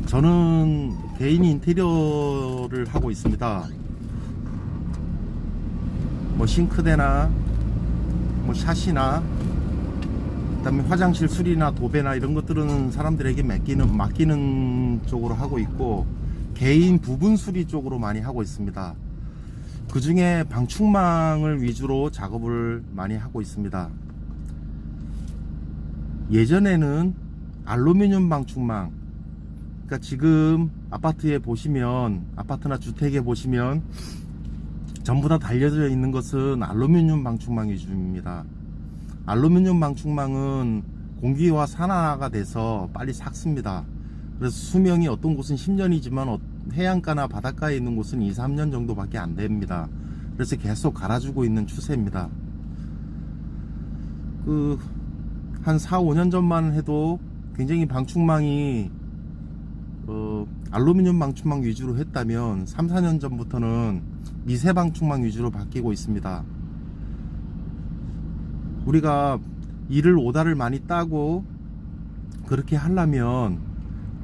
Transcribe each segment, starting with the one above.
저는 개인 인테리어를 하고 있습니다. 뭐 싱크대나 뭐 샷이나 그다음에 화장실 수리나 도배나 이런 것들은 사람들에게 맡기는 쪽으로 하고 있고, 개인 부분 수리 쪽으로 많이 하고 있습니다. 그 중에 방충망을 위주로 작업을 많이 하고 있습니다. 예전에는 알루미늄 방충망, 그러니까 지금 아파트에 보시면, 아파트나 주택에 보시면 전부 다 달려져 있는 것은 알루미늄 방충망 위주입니다. 알루미늄 방충망은 공기와 산화가 돼서 빨리 삭습니다. 그래서 수명이 어떤 곳은 10년이지만 해안가나 바닷가에 있는 곳은 2, 3년 정도밖에 안 됩니다. 그래서 계속 갈아주고 있는 추세입니다. 한 4, 5년 전만 해도 굉장히 방충망이 알루미늄 방충망 위주로 했다면 3, 4년 전부터는 미세 방충망 위주로 바뀌고 있습니다. 우리가 이를 오다를 많이 따고 그렇게 하려면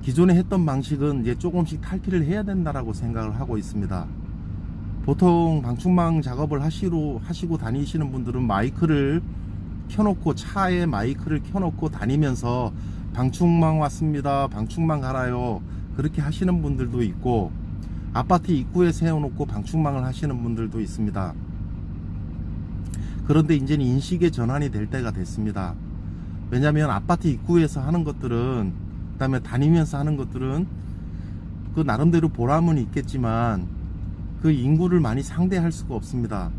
기존에 했던 방식은 이제 조금씩 탈피를 해야 된다라고 생각을 하고 있습니다. 보통 방충망 작업을 하시고 다니시는 분들은 마이크를 켜놓고, 차에 마이크를 켜놓고 다니면서 방충망 왔습니다, 방충망 갈아요, 그렇게 하시는 분들도 있고, 아파트 입구에 세워놓고 방충망을 하시는 분들도 있습니다. 그런데 이제는 인식의 전환이 될 때가 됐습니다. 왜냐하면 아파트 입구에서 하는 것들은, 그 다음에 다니면서 하는 것들은 그 나름대로 보람은 있겠지만 그 인구를 많이 상대할 수가 없습니다.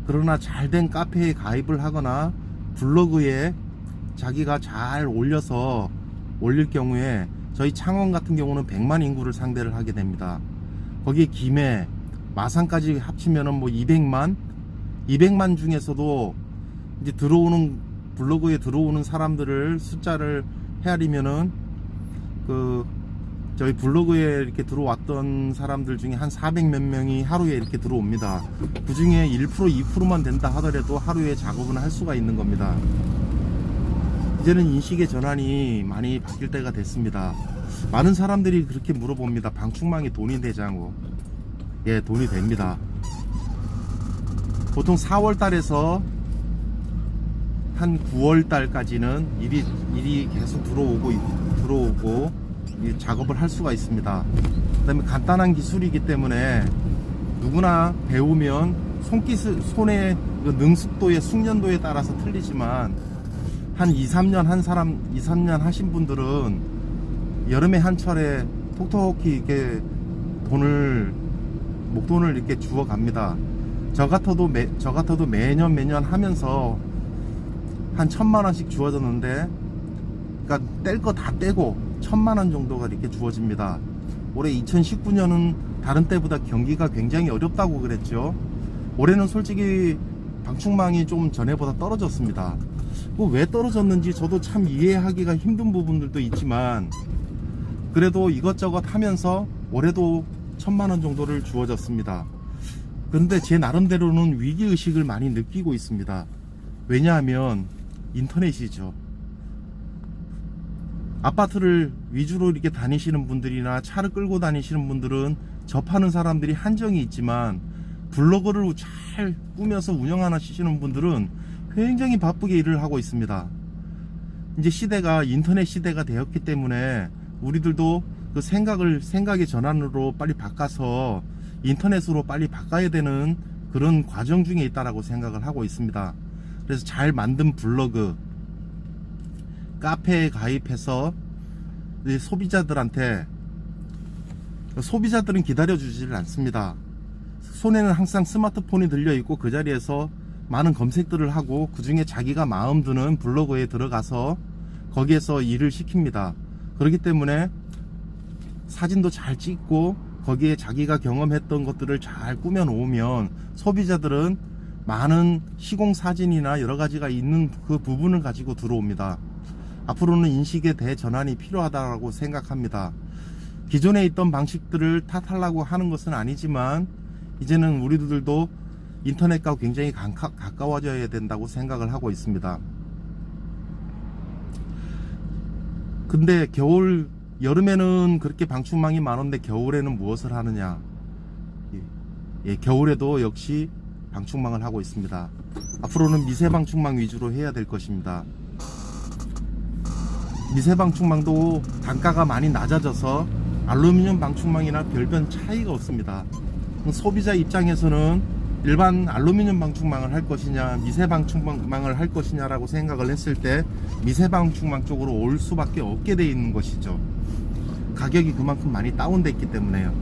그러나 잘된 카페에 가입을 하거나 블로그에 자기가 잘 올릴 경우에, 저희 창원 같은 경우는 100만 인구를 상대를 하게 됩니다. 거기에 김해, 마산까지 합치면은 뭐 200만 중에서도 이제 블로그에 들어오는 사람들을 숫자를 헤아리면은 저희 블로그에 이렇게 들어왔던 사람들 중에 한 400몇 명이 하루에 이렇게 들어옵니다. 그 중에 1%, 2%만 된다 하더라도 하루에 작업은 할 수가 있는 겁니다. 이제는 인식의 전환이 많이 바뀔 때가 됐습니다. 많은 사람들이 그렇게 물어봅니다. 방충망이 돈이 되냐고. 예, 돈이 됩니다. 보통 4월 달에서 한 9월 달까지는 일이 계속 들어오고 작업을 할 수가 있습니다. 그 다음에 간단한 기술이기 때문에 누구나 배우면 손의 능숙도의 숙련도에 따라서 틀리지만, 한 2, 3년 하신 분들은 여름에 한철에 톡톡히 이렇게 목돈을 이렇게 주워 갑니다. 저 같아도 매년 하면서 한 1,000만원씩 주어졌는데, 그러니까 뗄 거 다 떼고 1,000만원 정도가 이렇게 주어집니다. 올해 2019년은 다른 때보다 경기가 굉장히 어렵다고 그랬죠. 올해는 솔직히 방충망이 좀 전에보다 떨어졌습니다. 왜 떨어졌는지 저도 참 이해하기가 힘든 부분들도 있지만, 그래도 이것저것 하면서 올해도 1,000만원 정도를 주어졌습니다. 그런데 제 나름대로는 위기의식을 많이 느끼고 있습니다. 왜냐하면 인터넷이죠. 아파트를 위주로 이렇게 다니시는 분들이나 차를 끌고 다니시는 분들은 접하는 사람들이 한정이 있지만, 블로그를 잘 꾸며서 운영하시는 분들은 굉장히 바쁘게 일을 하고 있습니다. 이제 시대가 인터넷 시대가 되었기 때문에 우리들도 그 생각의 전환으로 빨리 바꿔서 인터넷으로 빨리 바꿔야 되는 그런 과정 중에 있다라고 생각을 하고 있습니다. 그래서 잘 만든 블로그, 카페에 가입해서 소비자들은 기다려주지를 않습니다. 손에는 항상 스마트폰이 들려있고 그 자리에서 많은 검색들을 하고, 그 중에 자기가 마음 드는 블로그에 들어가서 거기에서 일을 시킵니다. 그렇기 때문에 사진도 잘 찍고 거기에 자기가 경험했던 것들을 잘 꾸며 놓으면 소비자들은 많은 시공 사진이나 여러 가지가 있는 그 부분을 가지고 들어옵니다. 앞으로는 인식의 대전환이 필요하다고 생각합니다. 기존에 있던 방식들을 탓하려고 하는 것은 아니지만, 이제는 우리들도 인터넷과 굉장히 가까워져야 된다고 생각을 하고 있습니다. 근데 여름에는 그렇게 방충망이 많은데 겨울에는 무엇을 하느냐? 예, 겨울에도 역시 방충망을 하고 있습니다. 앞으로는 미세 방충망 위주로 해야 될 것입니다. 미세 방충망도 단가가 많이 낮아져서 알루미늄 방충망이나 별반 차이가 없습니다. 소비자 입장에서는 일반 알루미늄 방충망을 할 것이냐 미세 방충망을 할 것이냐라고 생각을 했을 때 미세 방충망 쪽으로 올 수밖에 없게 돼 있는 것이죠. 가격이 그만큼 많이 다운돼 있기 때문에요.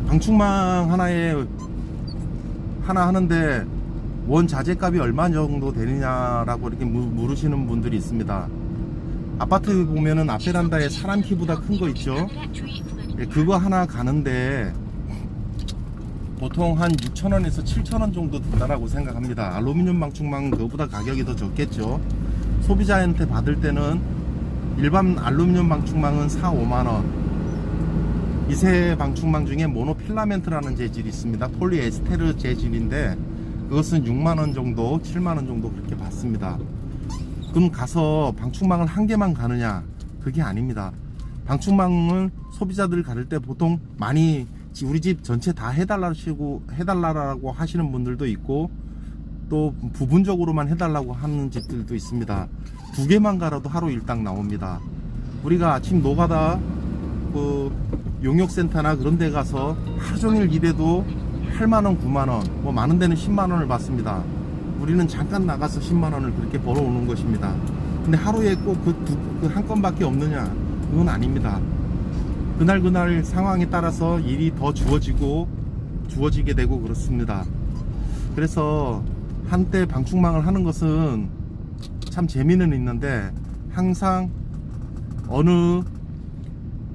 방충망 하나 하는데 원 자재값이 얼마 정도 되느냐라고 이렇게 물으시는 분들이 있습니다. 아파트 보면은 앞베란다에 사람 키보다 큰 거 있죠. 예, 그거 하나 가는데 보통 한 6,000원에서 7,000원 정도 든다라고 생각합니다. 알루미늄 방충망은 그거보다 가격이 더 적겠죠. 소비자한테 받을 때는 일반 알루미늄 방충망은 4, 5만원, 미세 방충망 중에 모노필라멘트라는 재질이 있습니다. 폴리에스테르 재질인데 그것은 6만원 정도 7만원 정도 그렇게 받습니다. 그럼 가서 방충망을 한 개만 가느냐? 그게 아닙니다. 방충망은 소비자들 가를 때 보통 많이 우리 집 전체 다 해달라고 하시는 분들도 있고 또 부분적으로만 해달라고 하는 집들도 있습니다. 2개만 갈아도 하루 일당 나옵니다. 우리가 아침 노가다 용역센터나 그런 데 가서 하루 종일 일해도 8만원, 9만원, 뭐 많은 데는 10만원을 받습니다. 우리는 잠깐 나가서 10만원을 그렇게 벌어오는 것입니다. 근데 하루에 꼭 그 한 건밖에 없느냐? 그건 아닙니다. 그날 상황에 따라서 일이 더 주어지게 되고 그렇습니다. 그래서 한때 방충망을 하는 것은 참 재미는 있는데 항상 어느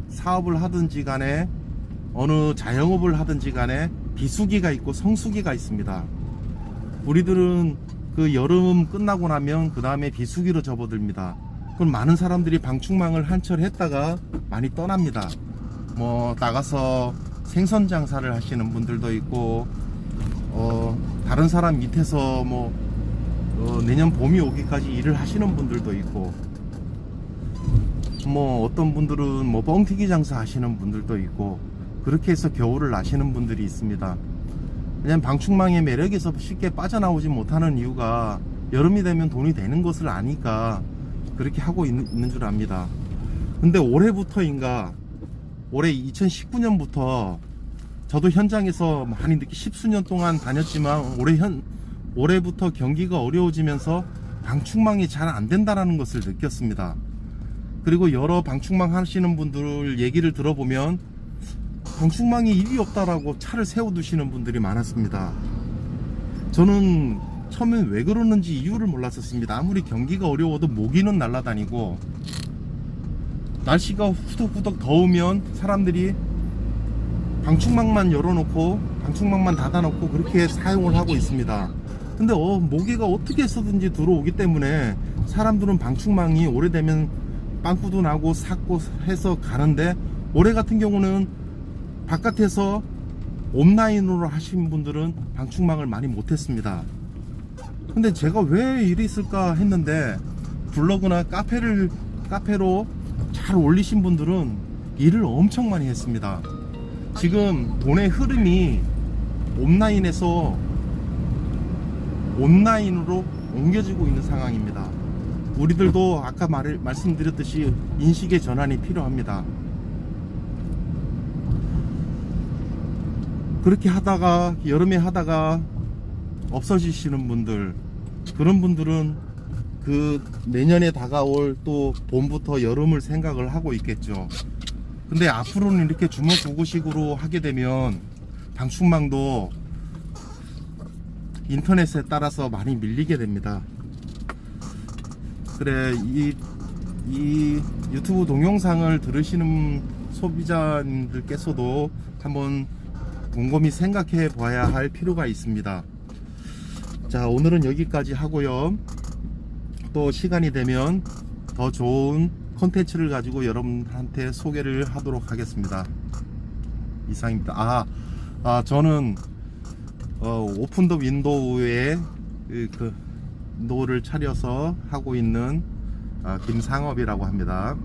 사업을 하든지 간에 어느 자영업을 하든지 간에 비수기가 있고 성수기가 있습니다. 우리들은 그 여름 끝나고 나면 그 다음에 비수기로 접어듭니다. 그럼 많은 사람들이 방충망을 한철 했다가 많이 떠납니다. 뭐 나가서 생선 장사를 하시는 분들도 있고 다른 사람 밑에서 내년 봄이 오기까지 일을 하시는 분들도 있고 어떤 분들은 뻥튀기 장사 하시는 분들도 있고 그렇게 해서 겨울을 나시는 분들이 있습니다. 왜냐면 방충망의 매력에서 쉽게 빠져나오지 못하는 이유가 여름이 되면 돈이 되는 것을 아니까 그렇게 하고 있는 줄 압니다. 근데 올해부터인가 올해 2019년부터 저도 현장에서 많이 늦게 10수년 동안 다녔지만 올해부터 경기가 어려워지면서 방충망이 잘 안 된다라는 것을 느꼈습니다. 그리고 여러 방충망 하시는 분들 얘기를 들어보면 방충망이 일이 없다라고 차를 세워두시는 분들이 많았습니다. 저는 처음엔 왜 그러는지 이유를 몰랐었습니다. 아무리 경기가 어려워도 모기는 날아다니고 날씨가 후덕후덕 더우면 사람들이 방충망만 열어놓고 방충망만 닫아놓고 그렇게 사용을 하고 있습니다. 근데 모기가 어떻게 해서든지 들어오기 때문에 사람들은 방충망이 오래되면 빵꾸도 나고 삭고 해서 가는데 올해 같은 경우는 바깥에서 온라인으로 하신 분들은 방충망을 많이 못했습니다. 근데 제가 왜 이리 있을까 했는데 블로그나 카페로 잘 올리신 분들은 일을 엄청 많이 했습니다. 지금 돈의 흐름이 온라인으로 옮겨지고 있는 상황입니다. 우리들도 아까 말씀드렸듯이 인식의 전환이 필요합니다. 그렇게 하다가 여름에 하다가 없어지시는 분들, 그런 분들은 그 내년에 다가올 또 봄부터 여름을 생각을 하고 있겠죠. 근데 앞으로는 이렇게 주먹구구식으로 하게 되면 방충망도 인터넷에 따라서 많이 밀리게 됩니다. 그래, 이 유튜브 동영상을 들으시는 소비자님들께서도 한번 곰곰이 생각해 봐야 할 필요가 있습니다. 자, 오늘은 여기까지 하고요. 또 시간이 되면 더 좋은 컨텐츠를 가지고 여러분한테 소개를 하도록 하겠습니다. 이상입니다. 저는 오픈 더 윈도우에 그 노를 차려서 하고 있는 김상업이라고 합니다.